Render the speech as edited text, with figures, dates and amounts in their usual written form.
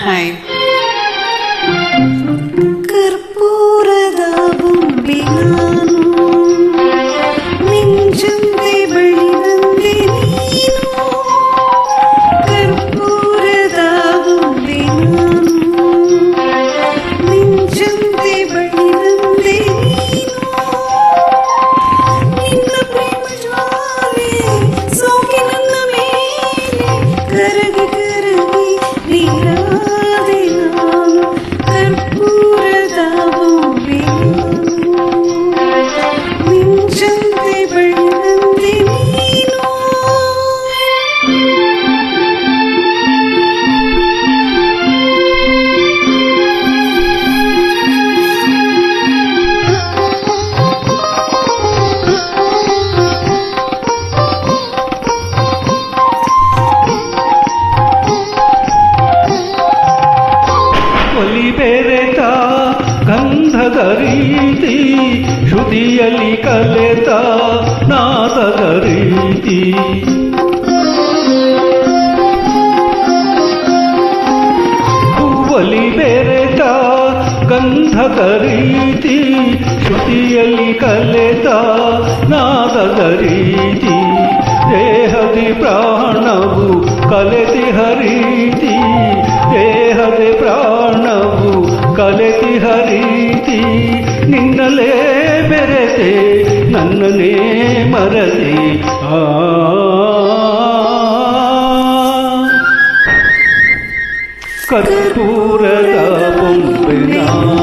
time. ಕರ್ಪೂರದ ಬೊಂಬೆ ನಾನು, ನಿಂಜಂತೆ ಬಳಿದಂತೆ ನೀನು. ಕರ್ಪೂರದ ಬೊಂಬೆ ನಾನು, ನಿಂಜಂತೆ ಬಳಿದಂತೆ ನೀನು. ನಿನ್ನ ಪ್ರೇಮ ಜ್ವಾಲೆ ಸೋಕಿ ನನ್ನ ಮೇಲೆ ಕರಗಿ ಕರಗಿ ನೀರಾದೆ ನಾನು. ಕರ್ಪೂರದ ಬೊಂಬೆ ನಾನು, ಮಿಂಚಂತೆ ಬಳಿದಂತೆ ನೀನು. ಒಲಿ ಬೆರೆತ ಗಂಧದ ರೀತಿ, ಶ್ರುತಿಯಲ್ಲಿ ಕಲೆತ ನಾದದ ರೀತಿ. ಒಲಿ ಬೆರೆತ ಗಂಧದ ರೀತಿ, ಶ್ರುತಿಯಲ್ಲಿ ಕಲೆತ ನಾದದ ರೀತಿ. ದೇಹದಿ ಪ್ರಾಣವು ಕಲೆತಿಹ ರೀತಿ, ದೇಹದಿ ಪ್ರಾಣವು ಕಲೆತಿಹ ರೀತಿ. ನಿನ್ನಲೇ ಬೆರೆತೆ ನನ್ನನೇ ಮರತೆ. ಕರ್ಪೂರದ ಬೊಂಬೆ ನಾನು.